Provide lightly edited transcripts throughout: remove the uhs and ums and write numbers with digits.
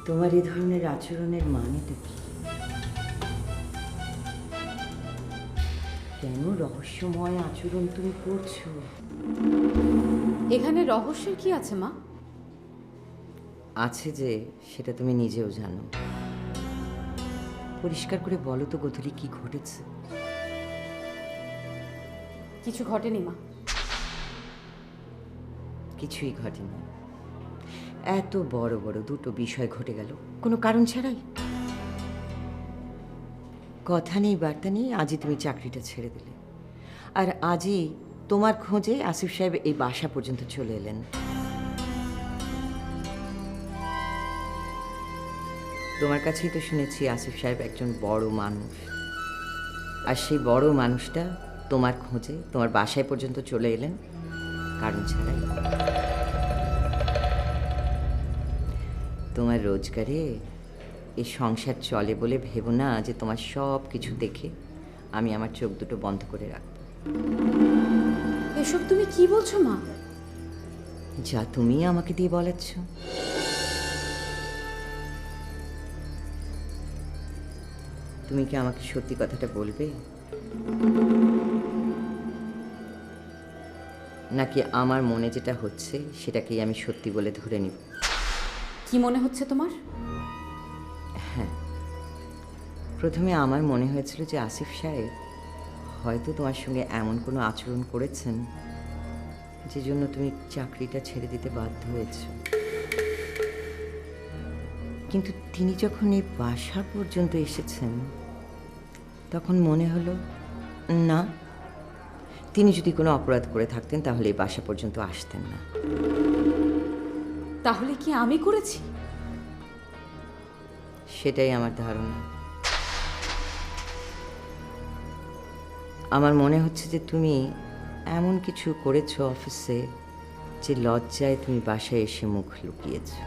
তোমার এই ধরনের আচরণের মানেটা কি? কেন রহস্যময় আচরণ তুমি করছো? এখানে রহস্যের কি আছে মা? আছে যে, সেটা তুমি নিজেও জানো। পরিষ্কার করে বলো তো গোধূলি, কি ঘটেছে? কিছু ঘটেনি মা। কিছুই ঘটেনি। এত বড় বড় দুটো বিষয় ঘটে গেল কোনো কারণ ছাড়াই। কথা নেই বার্তা নেই, আজই তুমি চাকরিটা ছেড়ে দিলে। আর আজই তোমার খোঁজে আসিফ সাহেব এই বাসা পর্যন্ত চলে এলেন। তোমার কাছেই তো শুনেছি আসিফ সাহেব একজন বড় মানুষ, আর সেই বড় মানুষটা তোমার খোঁজে তোমার বাসায় পর্যন্ত চলে এলেন কারণ ছাড়াই। তোমার রোজগারে এই সংসার চলে বলে ভেবো না যে তোমার সব কিছু দেখে আমি আমার চোখ দুটো বন্ধ করে রাখবো। এসব তুমি কি বলছো মা? যা তুমি আমাকে দিয়ে বলাচ্ছ। তুমি কি আমাকে সত্যি কথাটা বলবে, নাকি আমার মনে যেটা হচ্ছে সেটাকেই আমি সত্যি বলে ধরে নিব? কি মনে হচ্ছে তোমার? হ্যাঁ, প্রথমে আমার মনে হয়েছিল যে আসিফ সাহেব হয়তো তোমার সঙ্গে এমন কোনো আচরণ করেছেন যে জন্য তুমি চাকরিটা ছেড়ে দিতে বাধ্য হয়েছ। কিন্তু তিনি যখন এই বাসা পর্যন্ত এসেছেন তখন মনে হলো না, তিনি যদি কোনো অপরাধ করে থাকতেন তাহলে এই বাসা পর্যন্ত আসতেন না। তাহলে কি আমি করেছি? সেটাই আমার ধারণা। আমার মনে হচ্ছে যে তুমি এমন কিছু করেছো অফিসে যে লজ্জায় তুমি বাসায় এসে মুখ লুকিয়েছো।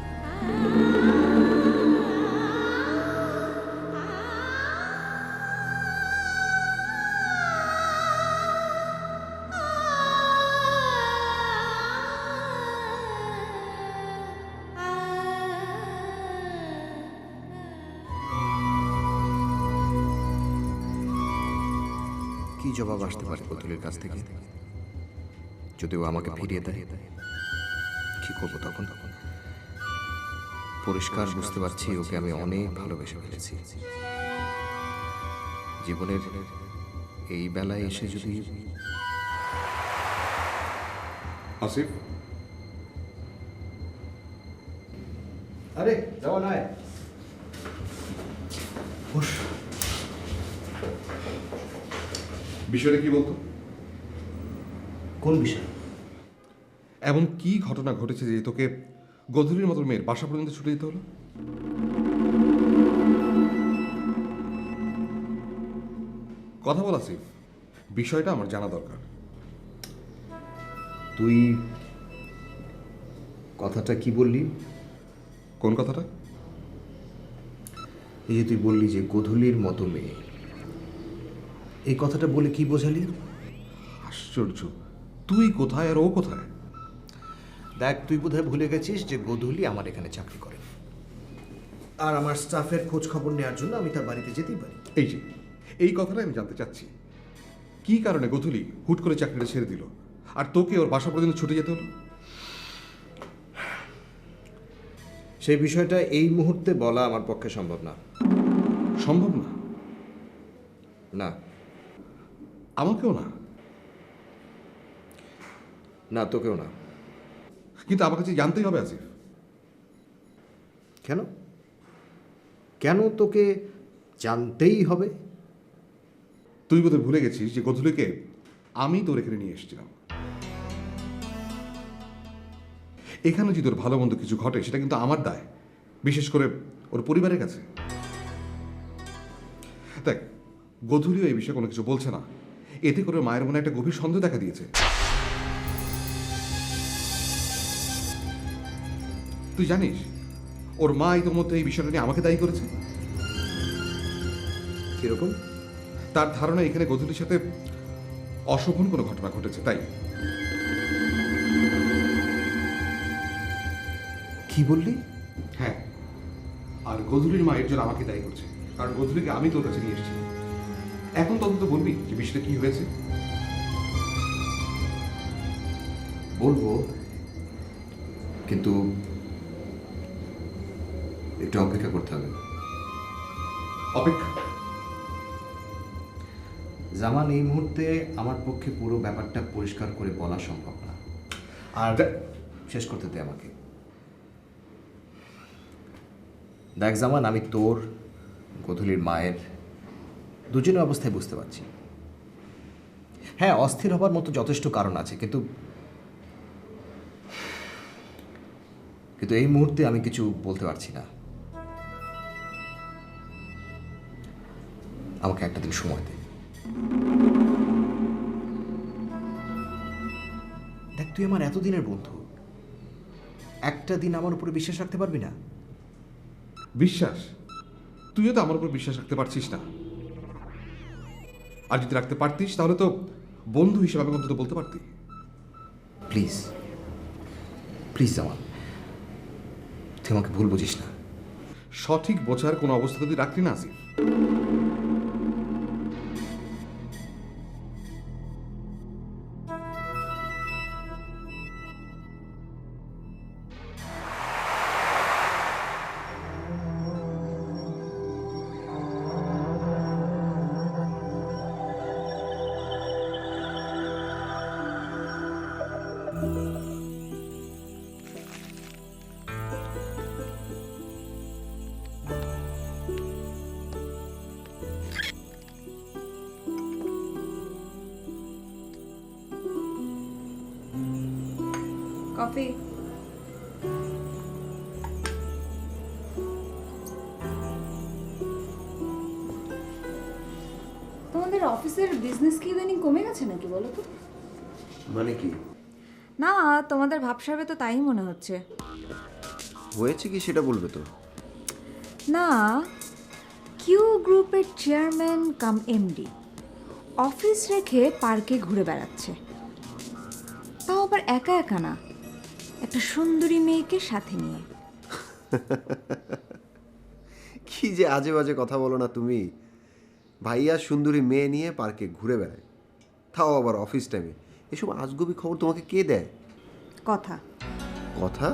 কি জবাব আসতে পারে গোধূলির কাছ থেকে? যদি ও আমাকে ফিরিয়ে দেয় কি করবো তখন? পরিষ্কার বুঝতে পারছি ওকে আমি অনেক ভালোবেসে ফেলেছি। জীবনের এই বেলায় এসে যদি আসিফ, আরে যাওয়া নাই। বিষয়টা কি বলতো? কোন বিষয়? এমন কি ঘটনা ঘটেছে যে তোকে গোধূলির মতো মেয়ের বাসা পর্যন্ত ছুটে যেতে হলো? কথা বল আসিফ, বিষয়টা আমার জানা দরকার। তুই কথাটা কি বললি? কোন কথাটা? এই যে তুই বললি যে গোধূলির মতো মেয়ে, এই কথাটা বলে কি বোঝালি? আশ্চর্য, তুই কোথায় আর ও কোথায়? দেখ, তুই বোধহয় ভুলে গেছিস যে গোধূলি আমার এখানে চাকরি করে, আর আমার স্টাফের খোঁজ খবর নেওয়ার জন্য আমি তার বাড়িতে যেতেই পারি। এই যে এই কথাটা আমি জানতে চাচ্ছি, কি কারণে গোধূলি হুট করে চাকরিটা ছেড়ে দিল আর তোকে ওর বাসা পর্যন্ত ছুটে যেতে হলো? সেই বিষয়টা এই মুহূর্তে বলা আমার পক্ষে সম্ভব না। সম্ভব না? না, আমাকেও না। না তোকেও না। কিন্তু আমার কাছে জানতেই হবে আসিফ। কেন? কেন তোকে জানতেই হবে? তুই বোধহয় ভুলে গেছিস যে গোধূলিকে আমি তোর এখানে নিয়ে এসেছিলাম। এখানে যদি তোর ভালো মন্দ কিছু ঘটে সেটা কিন্তু আমার দায়, বিশেষ করে ওর পরিবারের কাছে। দেখ, গোধূলিও এই বিষয়ে কোনো কিছু বলছে না, এতে করে মায়ের মনে একটা গভীর সন্দেহ দেখা দিয়েছে। তুই জানিস ওর মা ইতিমধ্যে এই বিষয়টা নিয়ে আমাকে দায়ী করেছে। কিরকম? তার ধারণা এখানে গোধূলির সাথে অশোভন কোনো ঘটনা ঘটেছে, তাই। কি বললি? হ্যাঁ, আর গধূলির মায়ের জন্য আমাকে দায়ী করছে, কারণ গধূলিকে আমি তোর কাছে নিয়ে এসেছি। এখন তদন্ত বলবি যে বিষয়টা কি হয়েছে? বলবো, কিন্তু একটু অপেক্ষা করতে হবে। অপেক্ষা? জামান, এই মুহূর্তে আমার পক্ষে পুরো ব্যাপারটা পরিষ্কার করে বলা সম্ভব না। আর শেষ করতে দে আমাকে। দেখ জামান, আমি তোর, গধূলির মায়ের দুজনের অবস্থায় বুঝতে পারছি। হ্যাঁ, অস্থির হবার মতো যথেষ্ট কারণ আছে, কিন্তু এই মুহূর্তে আমি কিছু বলতে পারছি না। আমাকে একটা দিন সময় দে। দেখ, তুই আমার এতদিনের বন্ধু, একটা দিন আমার উপরে বিশ্বাস রাখতে পারবি না? বিশ্বাস? তুইও তো আমার উপর বিশ্বাস রাখতে পারছিস না। আর যদি রাখতে পারতিস তাহলে তো বন্ধু হিসেবে আমি অন্তত বলতে পারতি। প্লিজ প্লিজ জামান, তুই আমাকে ভুল বুঝিস না। সঠিক বোঝার কোনো অবস্থা তুই রাখলি না আসিফ। কফি। তোমাদের অফিসের বিজনেস কি ইদানিং কমে গেছে নাকি বলো তো? মানে কি না, তোমাদের ভাবসাবে তো তাই মনে হচ্ছে। হয়েছে কি সেটা বলবে তো? না, কিউ গ্রুপের চেয়ারম্যান কাম এমডি অফিস রেখে পার্কে ঘুরে বেড়াচ্ছে, তাও আবার একা একা না, একটা সুন্দরী মেয়েকে সাথে নিয়ে। কি যে আজে বাজে কথা বলো না তুমি। ভাইয়া সুন্দরী মেয়ে নিয়ে পার্কে ঘুরে বেড়ায়, তাও আবার অফিস টাইমে। এসব আজগুবি খবর তোমাকে কে দেয়? কথা? কথা?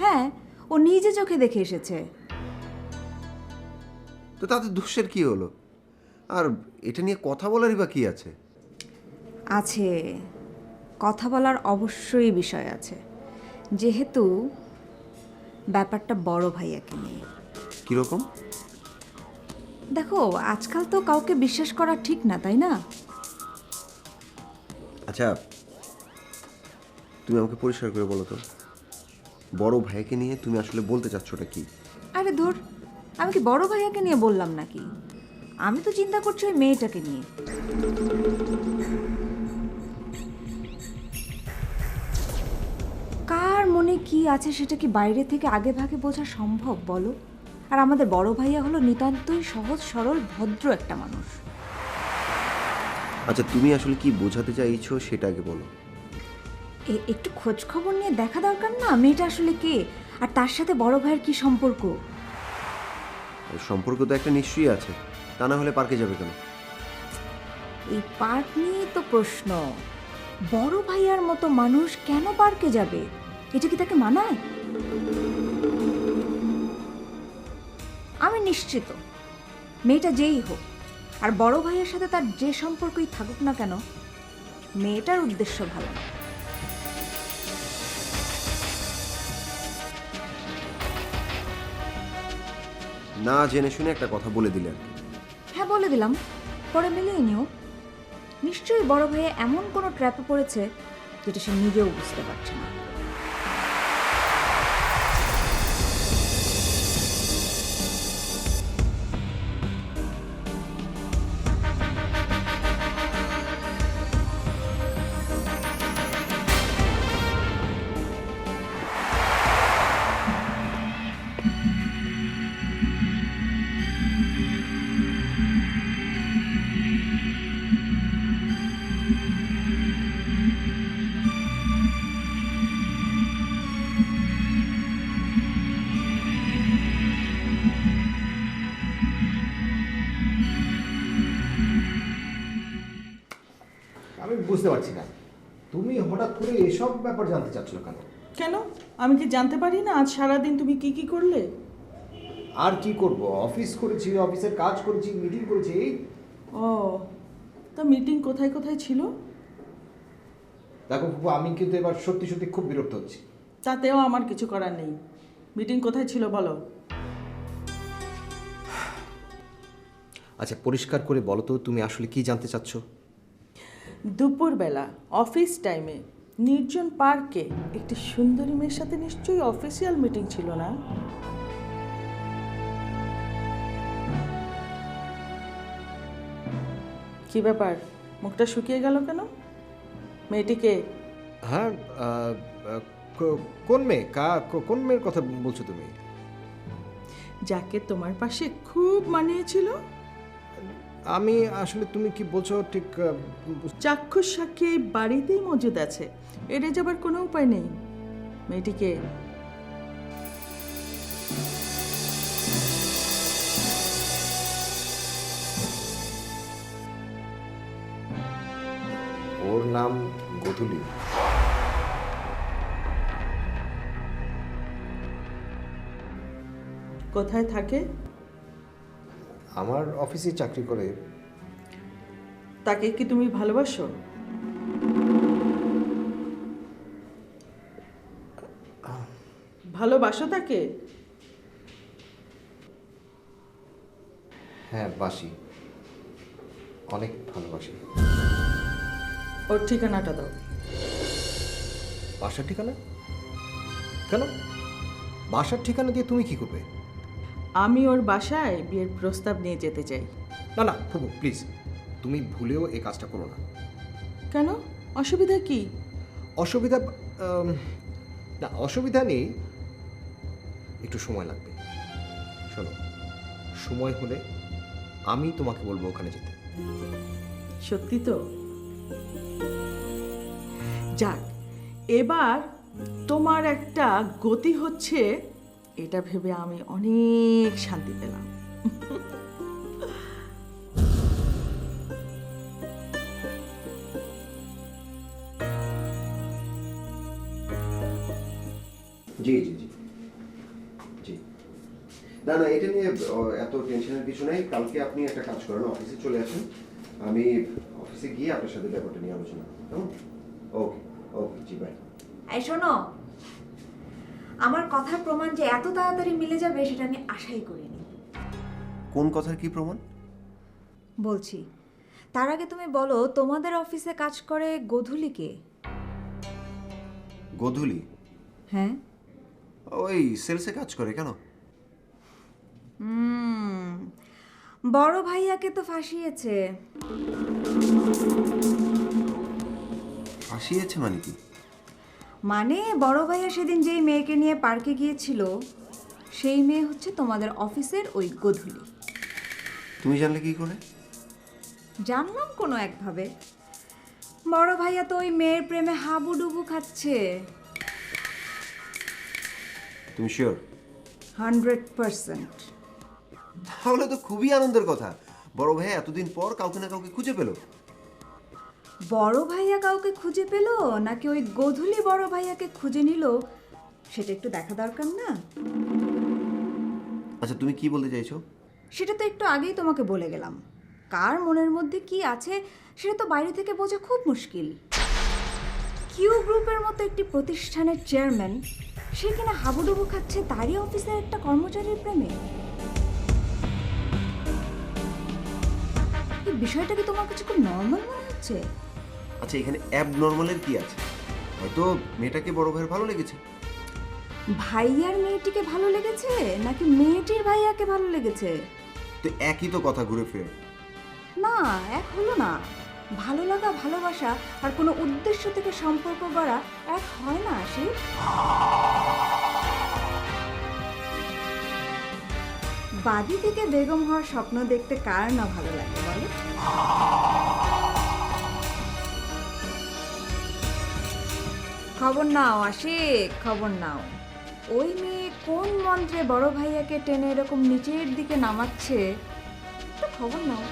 হ্যাঁ, ও নিজে চোখে দেখে এসেছে। তো তাতে দোষের কি হলো? আর এটা নিয়ে কথা বলারই বা কি আছে? আছে, কথা বলার অবশ্যই বিষয় আছে, যেহেতু ব্যাপারটা বড় ভাইয়াকে নিয়ে। কিরকম? দেখো, আজকাল তো কাউকে বিশ্বাস করা ঠিক না, তাই না? আচ্ছা, তুমি আমাকে পরিষ্কার করে বলো তো, বড় ভাইয়াকে নিয়ে তুমি আসলে বলতে চাচ্ছোটা কি? আরে ধুর, আমি কি বড় ভাইয়াকে নিয়ে বললাম নাকি? আমি তো চিন্তা করছি ওই মেয়েটাকে নিয়ে। কার মনে কি আছে সেটা কি বাইরে থেকে আগে ভাগে বোঝা সম্ভব বলো? আর আমাদের বড় ভাইয়া হলো নিতান্তই সহজ সরল ভদ্র একটা মানুষ। আচ্ছা, তুমি আসলে কি বোঝাতে চাইছো সেটা আগে বলো। একটু খোঁজ খবর নিয়ে দেখা দরকার না, মেয়েটা আসলে কে, আর তার সাথে বড় ভাইয়ের কি সম্পর্ক? সম্পর্ক তো একটা নিশ্চয়ই আছে, তা না হলে পার্কে যাবে কেন? এই পার্ক নিয়েই তো প্রশ্ন। বড় ভাইয়ার মতো মানুষ কেন পার্কে যাবে? এটা কি তাকে মানায়? আমি নিশ্চিত মেয়েটা যেই হোক, আর বড় ভাইয়ের সাথে তার যে সম্পর্কই থাকুক না কেন, মেয়েটার উদ্দেশ্য ভালো না। না জেনে শুনে একটা কথা বলে দিলে আর কি। হ্যাঁ, বলে দিলাম, পরে মিলিয়ে নিও। নিশ্চয়ই বড় ভাইয়া এমন কোনো ট্র্যাপে পড়েছে যেটা সে নিজেও বুঝতে পারছে না। বুঝতে পারছি না তুমি হঠাৎ করে এসব ব্যাপার জানতে চাচ্ছ কেন? কেন, আমি কি জানতে পারি না আজ সারাদিন তুমি কি কি করলে? আর কি করব, অফিস করেছি, অফিসের কাজ করেছি, মিটিং করেছি। এই ও, তা মিটিং কোথায় কোথায় ছিল? দেখো ফুপু, আমি কিন্তু এবার সত্যি সত্যি খুব বিরক্ত হচ্ছি। তাতেও আমার কিছু করার নেই। মিটিং কোথায় ছিল বলো। আচ্ছা পরিষ্কার করে বলো তো, তুমি আসলে কি জানতে চাচ্ছ? দুপুরবেলা অফিস টাইমে নির্জন পার্কে একটি সুন্দরী মেয়ের সাথে নিশ্চয়ই অফিসিয়াল মিটিং ছিল না? কি ব্যাপার, মুখটা শুকিয়ে গেল কেন? মেয়েটিকে হ্যাঁ, কোন মেয়ে? কোন মেয়ের কথা বলছো তুমি? যাকে তোমার পাশে খুব মানিয়েছিল? আমি আসলে তুমি কি বলছো ঠিক চাক্ষুষ সাক্ষী এই বাড়িতেই মজুদ আছে, এড়ে যাবার কোনো উপায় নেই। মেয়েটিকে ওর নাম গধূলি। কোথায় থাকে? আমার অফিসে চাকরি করে। তাকে কি তুমি ভালোবাসো? ভালোবাসো তাকে? হ্যাঁ বাসি, অনেক ভালোবাসি। ওর ঠিকানাটা দাও। বাসার ঠিকানা? কেন, বাসার ঠিকানা দিয়ে তুমি কি করবে? আমি ওর বাসায় বিয়ের প্রস্তাব নিয়ে যেতে চাই। না না ফুপু প্লিজ, তুমি ভুলেও এই কাজটা করো না। কেন, অসুবিধা কি? অসুবিধা না, অসুবিধা নেই, একটু সময় লাগবে। শোনো, সময় হলে আমি তোমাকে বলবো ওখানে যেতে। সত্যি তো? যাক, এবার তোমার একটা গতি হচ্ছে, এটা ভেবে আমি অনেক শান্তি পেলাম। জি জি জি জি, না না, এটা নিয়ে এত টেনশনের কিছু নেই। কালকে আপনি একটা কাজ করেন, অফিসে চলে আসেন, আমি অফিসে গিয়ে আপনার সাথে ব্যাপারটা নিয়ে আলোচনা করব। কেমন? ওকে ওকে, জি বাই। এই শোনো, আমার কথার প্রমাণ যে এত তাড়াতাড়ি মিলে যাবে সেটা আমি আশাই করিনি। কোন কথার কি প্রমাণ? বলছি, তার আগে তুমি বলো তোমাদের অফিসে কাজ করে গধূলিকে? গধূলি? হ্যাঁ। ওই সেলসে কাজ করে। কেন? বড় ভাইয়াকে তো ফাঁসিয়েছে। ফাঁসিয়েছে মানে কি? মানে বড় ভাইয়া সেদিন যেই মেয়েকে নিয়ে পার্কে গিয়েছিল সেই মেয়ে হচ্ছে তোমাদের অফিসের ওই গধূলি। তুমি জানলে কি করে? জানলাম কোনো একভাবে। বড় ভাইয়া তো ওই মেয়ের প্রেমে হাবুডুবু খাচ্ছে। তুমি শিওর? 100%। তাহলে তো খুবই আনন্দের কথা। বড় ভাইয়া এতদিন পর কাউকে না কাউকে খুঁজে পেল। বড় ভাইয়া কাউকে খুঁজে পেল নাকি ওই গধূলি বড় ভাইয়াকে খুঁজে নিল সেটা একটু দেখা দরকার না? আচ্ছা তুমি কি বলতে চাইছো? সেটা তো একটু আগেই তোমাকে বলে গেলাম। কার মনের মধ্যে কি আছে সেটা তো বাইরে থেকে বোঝা খুব মুশকিল। কিউ গ্রুপের মতো একটি প্রতিষ্ঠানের চেয়ারম্যান, সে কিনা হাবুডুবু খাচ্ছে তারই অফিসের একটা কর্মচারীর প্রেমে। এই বিষয়টা কি তোমার কাছে খুব নর্মাল মনে হচ্ছে? আচ্ছা এখানে অ্যাবনর্মালের কি আছে? হয়তো মেয়েটাকে বড় ভাইয়ের ভালো লেগেছে। ভাইয়ার মেয়েটিকে ভালো লেগেছে নাকি মেয়েটির ভাইয়াকে ভালো লেগেছে? তো একই তো কথা ঘুরে ফিরে। না, এক হলো না। ভালো লাগা, ভালোবাসা আর কোনো উদ্দেশ্য থেকে সম্পর্ক গড়া এক হয় না আশিক। বাদী থেকে বেগম হওয়ার স্বপ্ন দেখতে কার না ভালো লাগে বলো? খবর নাও আশিক, খবর নাও। ওই মেয়ে কোন মন্ত্রে বড় ভাইয়াকে টেনে এরকম নিচের দিকে নামাচ্ছে, একটু খবর নাও।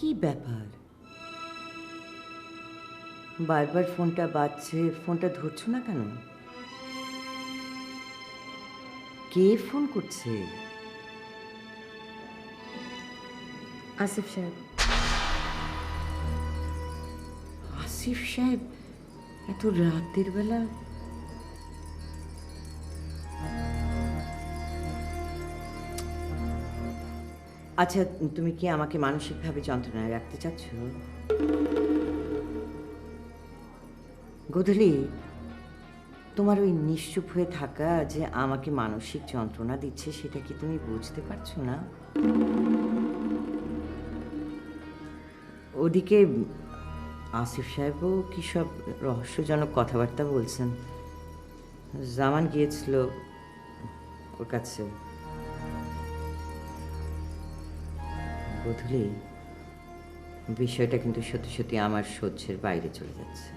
কি ব্যাপার? বারবার ফোনটা বাজছে, ফোনটা ধরছো না কেন? কে ফোন করছে? আসিফ সাহেব। আসিফ সাহেব এত রাতের বেলা? আচ্ছা, তুমি কি আমাকে মানসিকভাবে যন্ত্রণায় রাখতে চাচ্ছ? গোধূলি, তোমার ওই নিশ্চুপ হয়ে থাকা যে আমাকে মানসিক যন্ত্রণা দিচ্ছে, সেটা কি তুমি বুঝতে পারছো না? ওদিকে আসিফ সাহেবও কি সব রহস্যজনক কথাবার্তা বলছেন। জামান গিয়েছিল ওর কাছে। গোধূলি, বিষয়টা কিন্তু সত্যি সত্যি আমার সহ্যের বাইরে চলে যাচ্ছে।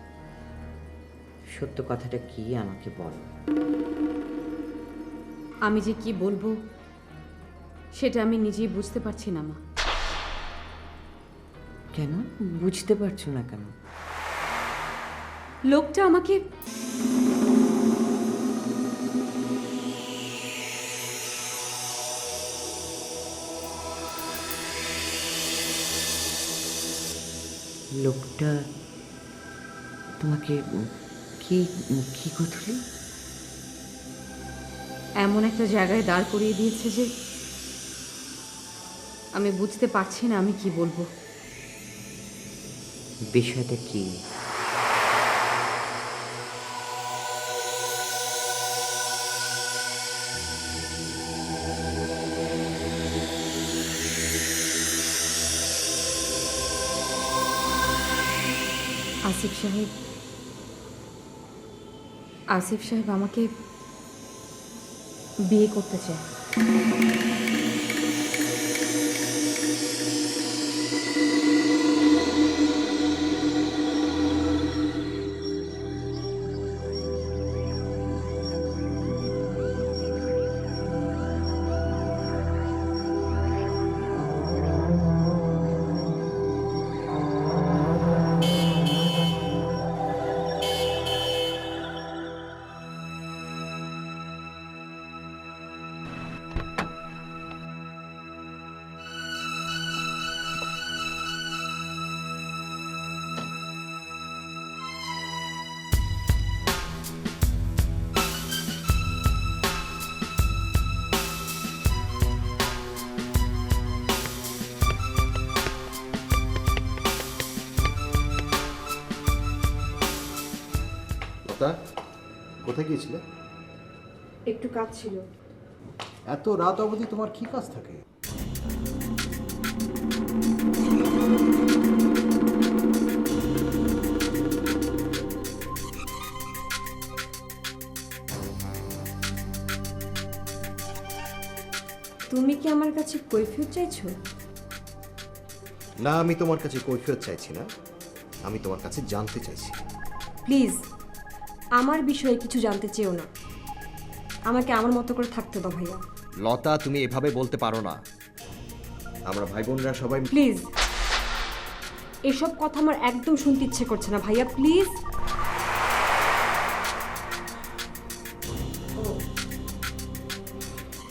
সত্য কথাটা কি আমাকে বলো। আমি যে কি বলবো সেটা আমি নিজেই বুঝতে পারছি না মা। কেন বুঝতে পারছো না কেন? লোকটা আমাকে লোকটা তোমাকে কি কি গোধূলি? এমন একটা জায়গায় দাঁড় করিয়ে দিয়েছে যে আমি বুঝতে পারছি না আমি কি বলবো। বিষয়টা কি? আসিফ সাহেব আমাকে বিয়ে করতে চায়। লতা, কোথায় গিয়েছিলে? একটু কাজ ছিল। এত রাত অবধি তোমার কি কাজ থাকে? তুমি কি আমার কাছে কৈফিয়ত চাইছো? না, আমি তোমার কাছে কৈফিয়ত চাইছি না, আমি তোমার কাছে জানতে চাইছি। প্লিজ আমার বিষয়ে কিছু জানতে চেও না, আমাকে আমার মতো করে থাকতে দাও ভাইয়া। লতা, তুমি এভাবে বলতে পারো না। আমরা ভাই বোনরা সবাই প্লিজ এসব কথা আমার একদম শুনতে ইচ্ছে করছে না ভাইয়া, প্লিজ।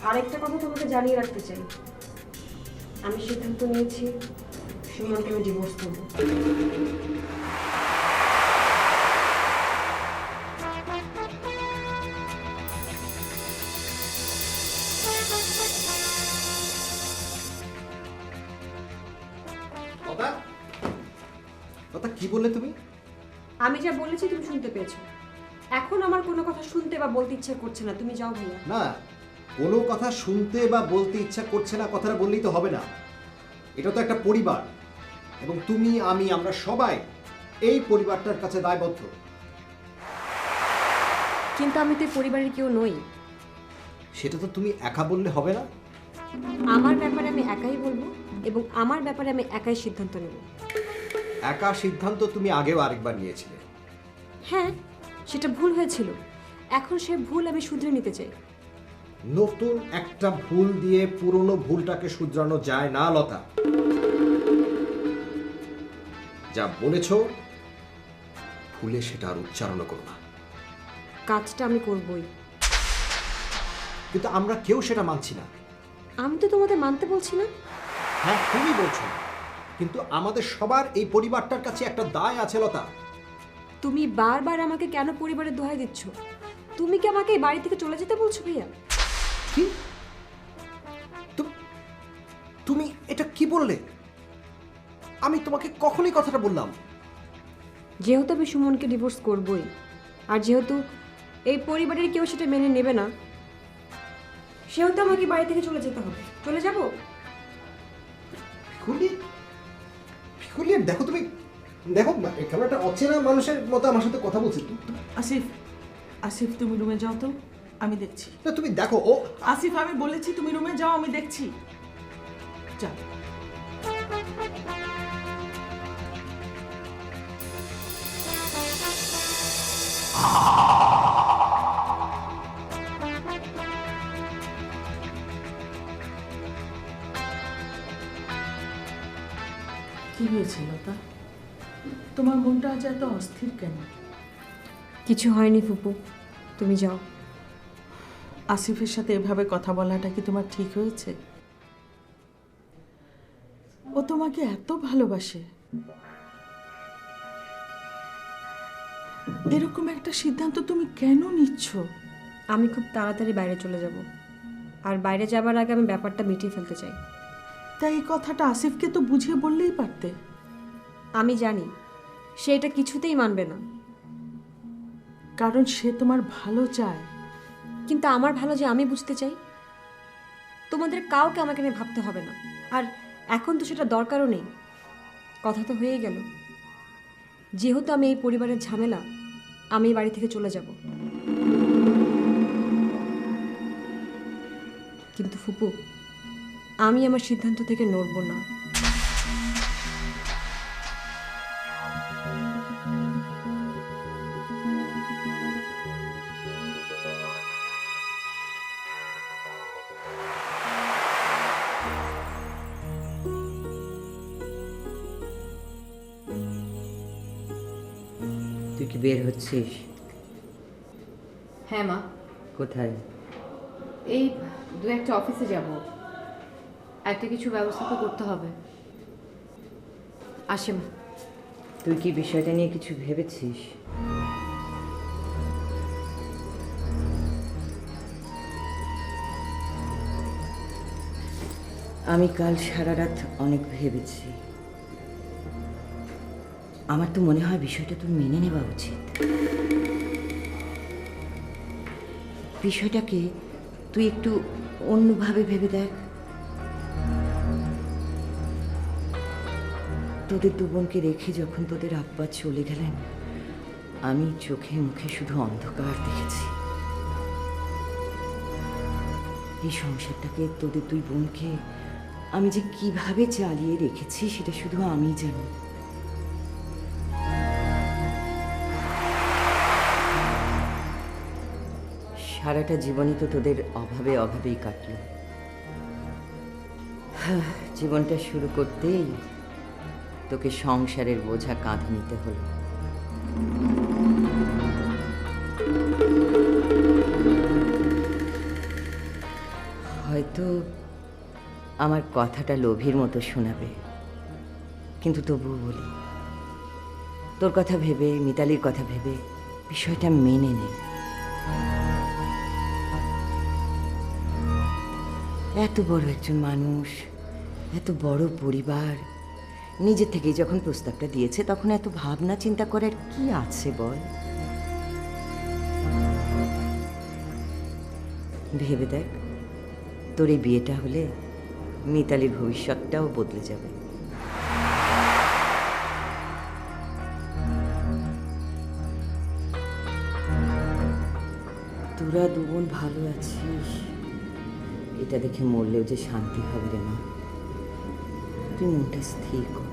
আরেকটা কথা তোমাকে জানিয়ে রাখতে চাই, আমি সিদ্ধান্ত নিয়েছি সুমনকে আমি ডিভোর্স করবো। লতা, কি বললে তুমি? আমি যা বলেছি তুমি শুনতে পেয়েছো। এখন আমার কোনো কথা শুনতে বা বলতে ইচ্ছে করছে না, তুমি যাও ভাইয়া। না, কোনো কথা শুনতে বা বলতে ইচ্ছা করছে না কথাটা বললেই তো হবে না। এটা তো একটা পরিবার, এবং তুমি, আমি, আমরা সবাই এই পরিবারটার কাছে দায়বদ্ধ। কিন্তু আমি তো এই পরিবারের কেউ নই। সেটা তো তুমি একা বললে হবে না। আমার ব্যাপারে আমি একাই বলবো, এবং আমার ব্যাপারে আমি একাই সিদ্ধান্ত নেব। একা সিদ্ধান্ত তুমি আগেও আরেকবার নিয়েছিলে। হ্যাঁ, সেটা ভুল হয়েছিল, এখন সে ভুল আমি শুধরে নিতে চাই। নতুন একটা ভুল দিয়ে পুরনো ভুলটাকে শুধরানো যায় না লতা। যা বলেছো ভুলে সেটা আর উচ্চারণ করো না। কাজটা আমি করবই। কিন্তু আমরা কেউ সেটা মানছি না। আমি তো তোমাদের মানতে বলছি না। হ্যাঁ, তুমি বলছো, কিন্তু আমাদের সবার এই পরিবারটার কাছে একটা দায় আছে লতা। তুমি বারবার আমাকে কেন পরিবারের দোহাই দিচ্ছ? তুমি কি আমাকে এই বাড়ি থেকে চলে যেতে বলছো ভাইয়া? কি? তুমি এটা কি বললে? আমি তোমাকে কখনই কথাটা বললাম? যেহেতু আমি সুমনকে ডিভোর্স করবই, আর যেহেতু এই পরিবারের কেউ সেটা মেনে নেবে না, সেহেতু আমাকে বাড়ি থেকে চলে যেতে হবে। চলে যাব? দেখো তুমি, দেখো এখানে একটা অচেনা মানুষের মতো আমার সাথে কথা বলছি। আসিফ, আসিফ তুমি রুমে যাও তো, আমি দেখছি। না তুমি দেখো, ও আসিফ আমি বলেছি তুমি রুমে যাও, আমি দেখছি। যাও। কি হয়েছে লতা? তোমার মনটা আজ এত অস্থির কেন? কিছু হয়নি ফুপু, তুমি যাও। আসিফের সাথে এভাবে কথা বলাটা কি তোমার ঠিক হয়েছে? ও তোমাকে এত ভালোবাসে, এরকম একটা সিদ্ধান্ত তুমি কেন নিচ্ছ? আমি খুব তাড়াতাড়ি বাইরে চলে যাব, আর বাইরে যাবার আগে আমি ব্যাপারটা মিটিয়ে ফেলতে চাই। তাই এই কথাটা আসিফকে তো বুঝিয়ে বললেই পারতে। আমি জানি সে এটা কিছুতেই মানবে না, কারণ সে তোমার ভালো চায়। কিন্তু আমার ভালো যে আমি বুঝতে চাই। তোমাদের কাউকে আমাকে নিয়ে ভাবতে হবে না, আর এখন তো সেটা দরকারও নেই। কথা তো হয়েই গেল। যেহেতু আমি এই পরিবারের ঝামেলা, আমি এই বাড়ি থেকে চলে যাব। কিন্তু ফুপু, আমি আমার সিদ্ধান্ত থেকে নড়ব না। তুই কি বের হচ্ছিস? হ্যাঁ মা, কোথায়? এই দু একটা অফিসে যাব, একটা কিছু ব্যবস্থা তো করতে হবে। আসে মা। তুই কি বিষয়টা নিয়ে কিছু ভেবেছিস? আমি কাল সারা রাত অনেক ভেবেছি। আমার তো মনে হয় বিষয়টা তোর মেনে নেওয়া উচিত। বিষয়টাকে তুই একটু অন্যভাবে ভেবে দেখ। তোদের দু বোনকে রেখে যখন তোদের আব্বা চলে গেলেন, আমি চোখে মুখে শুধু অন্ধকার দেখেছি। এই সংসারটাকে, তোদের দুই বোনকে আমি যে কিভাবে চালিয়ে রেখেছি সেটা শুধু আমিই জানি। সারাটা জীবনই তো তোদের অভাবে অভাবেই কাটলো। জীবনটা শুরু করতেই তোকে সংসারের বোঝা কাঁধে নিতে হলো। হয়তো আমার কথাটা লোভীর মতো শোনাবে, কিন্তু তবুও বলি, তোর কথা ভেবে, মিতালির কথা ভেবে বিষয়টা মেনে নে। এত বড় একজন মানুষ, এত বড় পরিবার, নিজে থেকেই যখন প্রস্তাবটা দিয়েছে তখন এত ভাবনা চিন্তা করার কি আছে বল? ভেবে দেখ, তোর এই বিয়েটা হলে মিতালির ভবিষ্যৎটাও বদলে যাবে। তোরা দু বোন ভালো আছিস, এটা দেখে মরলেও যে শান্তি হবে রে মা। তুই মনটা স্থির কর,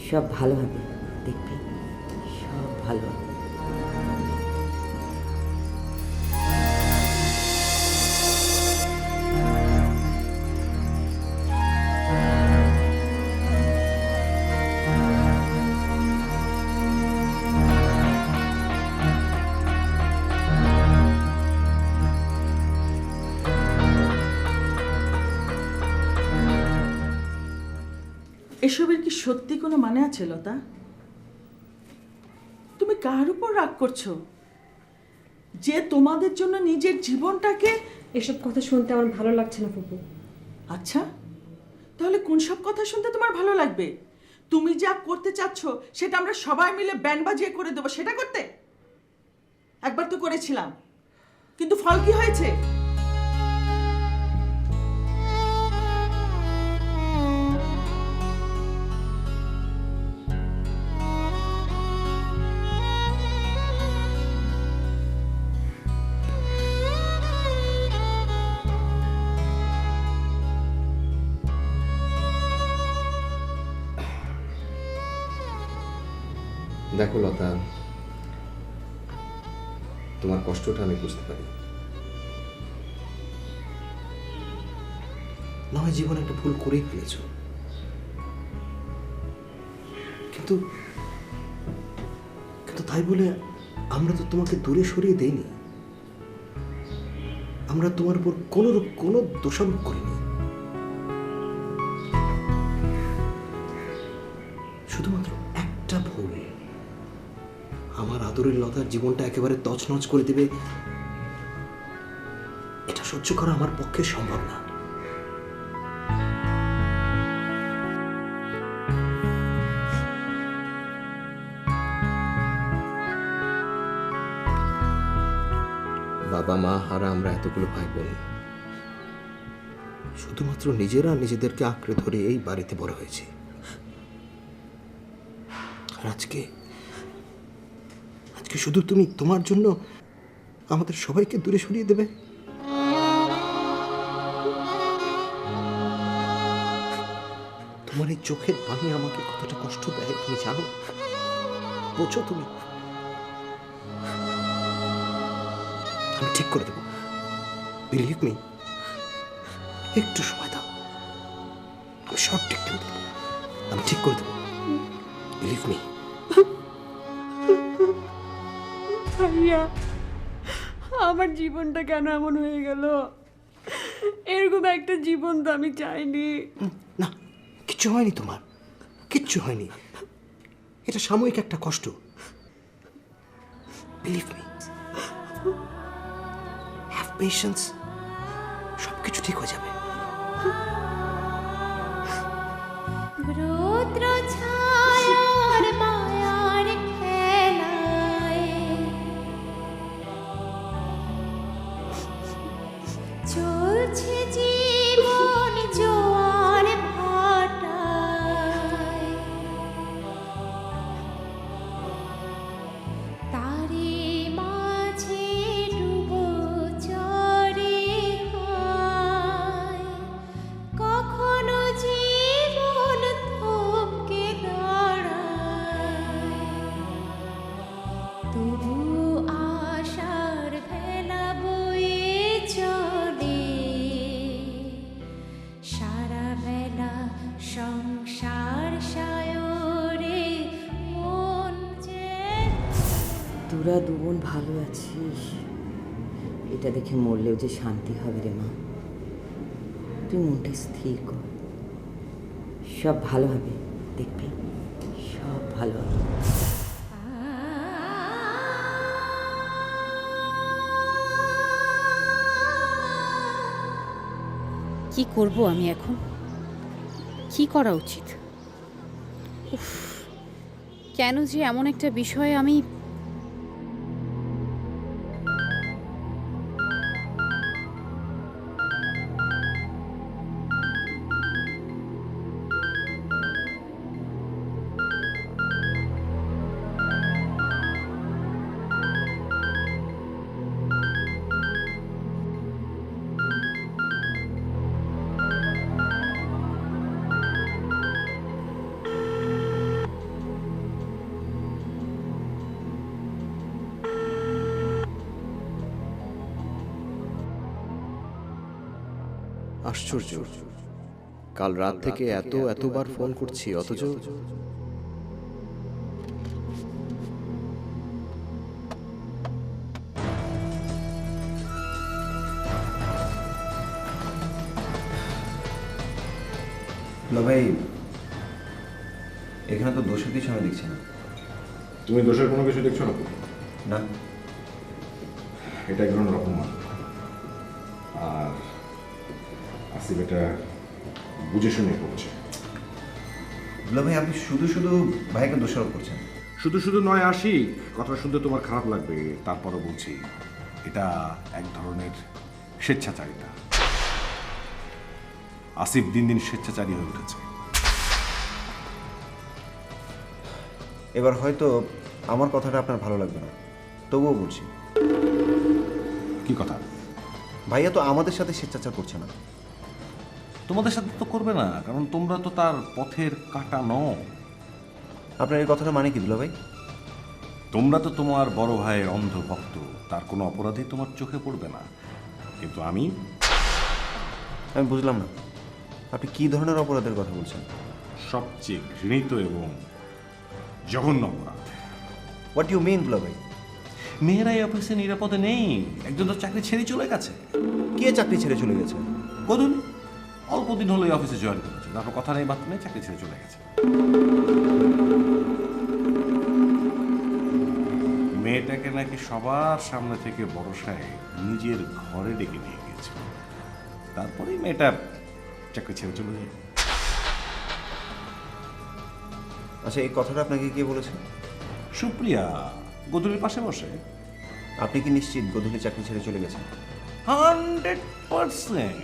সব ভালো হবে, দেখবি সব ভালো হবে। এসবের কি সত্যি কোনো মানে আছে লতা? তুমি কার উপর রাগ করছো যে তোমাদের জন্য নিজের জীবনটাকে... এসব কথা শুনতে আমার ভালো লাগছে না ফুপু। আচ্ছা, তাহলে কোন সব কথা শুনতে তোমার ভালো লাগবে? তুমি যা করতে চাচ্ছ সেটা আমরা সবাই মিলে ব্যান্ড বাজিয়ে করে দেবো, সেটা করতে? একবার তো করেছিলাম, কিন্তু ফল কি হয়েছে? দেখো লতা, তোমার কষ্টটা আমি বুঝতে পারি। না হয় জীবনে একটা ভুল করেই ফেলেছ, কিন্তু কিন্তু তাই বলে আমরা তো তোমাকে দূরে সরিয়ে দেইনি। আমরা তোমার উপর কোনো দোষারোপ করিনি। শুধুমাত্র একটা ভুল আমার আদরের লতার জীবনটা একেবারে তছনছ করে দেবে, এটা সহ্য করা আমার পক্ষে সম্ভব না। বাবা মা হারা আমরা এতগুলো ভাই বোন শুধুমাত্র নিজেরা নিজেদেরকে আঁকড়ে ধরে এই বাড়িতে বড় হয়েছে। আর আজকে শুধু তুমি তোমার জন্য আমাদের সবাইকে দূরে সরিয়ে দেবে। তোমার এই চোখের পানি আমাকে কতটা কষ্ট দেয় তুমি জানো, বোঝো তুমি? আমি ঠিক করে দেবো, বিলিভ মি। একটু সময় দাও, আমি শর্ট টেকনিক দেবো, আমি ঠিক করে দেবো, বিলিভ মি। ভাইয়া, আমার জীবনটা কেন এমন হয়ে গেল? এরকম একটা জীবন তো আমি চাইনি। না, কিচ্ছু হয়নি, তোমার কিচ্ছু হয়নি। এটা সাময়িক একটা কষ্ট, বিলিভ মি। হ্যাভ পেশেন্স, সবকিছু ঠিক হয়ে যাবে। রৌদ্র ছায়ার মায়ার খেলায় চলছে জীবন জোয়ার ভাটায়, তারে মাঝে ডুবো চরে হয়, কখনো জীবন থমকে দাঁড়ায়, তবু আশার ভেলা বয়ে চলে, সারা বেলা সংসার সায়রে মন যে... তোরা দুবোন ভালো আছিস, এটা দেখে মরলেও যে শান্তি হবে রে মা। তুই মনটা স্থির কর, সব ভালো হবে, দেখবি সব ভালো হবে। কি করব আমি এখন? কি করা উচিত? উফ, কেন যে এমন একটা বিষয়ে আমি... আশ্চর্য, কাল রাত থেকে এতবার ফোন করছি, অথচ না ভাই, এখানে তো দোষের কিছু আমি দেখছি না। তুমি দোষের কোনো কিছু দেখছো না? না, এটা এক ধরনের অপমান। আর আসিফ এটা বুঝে শুনে করছে। দুলা ভাই আপনি শুধু শুধু ভাইকে দোষারোপ করছেন। শুধু শুধু নয় আশিক, কথা শুনতে তোমার খারাপ লাগবে, তারপরও বলছি এটা এক ধরনের স্বেচ্ছাচারিতা। আসিফ দিন দিন স্বেচ্ছাচারী হয়ে উঠেছে। এবার হয়তো আমার কথাটা আপনার ভালো লাগবে না, তবুও বলছি। কি কথা? ভাইয়া তো আমাদের সাথে স্বেচ্ছাচার করছে না। তোমাদের সাথে তো করবে না, কারণ তোমরা তো তার পথের কাঁটা নও। আপনার এই কথাটা মানে কি দুলা ভাই? তোমরা তো তোমার বড় ভাইয়ের অন্ধ ভক্ত, তার কোনো অপরাধী তোমার চোখে পড়বে না। কিন্তু আমি বুঝলাম না আপনি কি ধরনের অপরাধের কথা বলছেন। সবচেয়ে ঘৃণিত এবং জঘন্য অপরাধ। হোয়াট ইউ মিন দুলা ভাই? মেয়েরা এই অফিসে নিরাপদে নেই। একজন তো চাকরি ছেড়ে চলে গেছে। কে চাকরি ছেড়ে চলে গেছে? কদিন, অল্প দিন হলো এই অফিসে জয়েন করেছে, তারপর কথা নেই বার্তা নেই, চাকরি ছেড়ে চলে গেছে। মেয়েটাকে নাকি সবার সামনে থেকে বড় সাহেব নিজের ঘরে ডেকে নিয়ে গেছে, তারপরেই মেয়েটা চাকরি ছেড়ে চলে যায়। আচ্ছা, এই কথাটা আপনাকে কে বলেছে? সুপ্রিয়া, গধূলির পাশে বসে। আপনি কি নিশ্চিত গধূলি চাকরি ছেড়ে চলে গেছেন? 100%।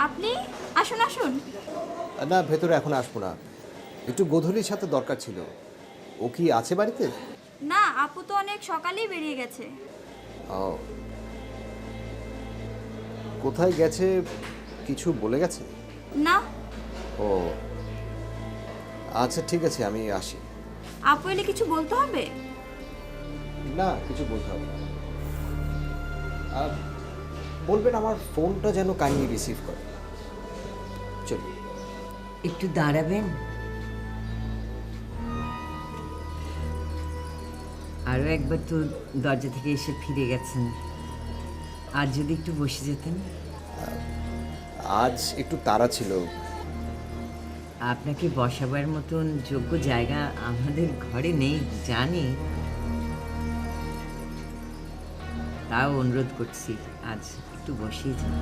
আপনি আসুন আসুন। না, ভেতরে এখন আসবো না, একটু গোধূলির সাথে দরকার ছিল। ও কি আছে বাড়িতে? না, আপু তো অনেক সকালেই বেরিয়ে গেছে। ও, কোথায় গেছে কিছু বলে গেছে? না। ও আচ্ছা, ঠিক আছে, আমি আসি। আপু এলে কিছু বলতে হবে? না, কিছু বলতে হবে না। বলবেন আমার ফোনটা যেন কাইন্ডলি রিসিভ করে। চল, একটু দাঁড়াবেন? আরও একবার তো দরজা থেকে এসে ফিরে গেছেন, আর যদি একটু বসে যেতেন। আজ একটু তাড়া ছিল। আপনাকে বসাবার মতন যোগ্য জায়গা আমাদের ঘরে নেই জানি, তাও অনুরোধ করছি আজ একটু বসেই যান।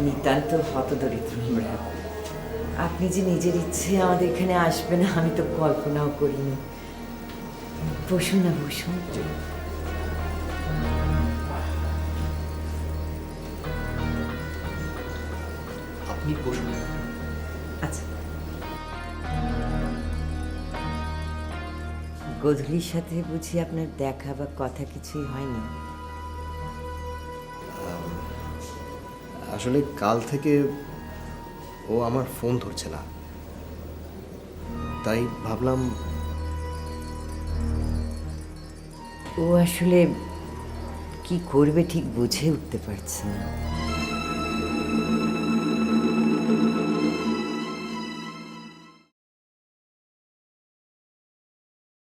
নিতান্ত হতদরিদ্র আমরা। আপনি যে নিজের ইচ্ছে আমাদের এখানে আসবেন আমি তো কল্পনাও করিনি। বসুন না, বসুন। আপনি বসুন। আচ্ছা, গোধূলির সাথে বুঝি আপনার দেখা বা কথা কিছুই হয়নি? আসলে কাল থেকে ও আমার ফোন ধরছে না, তাই ভাবলাম। ও আসলে কি করবে ঠিক বুঝে উঠতে পারছে না।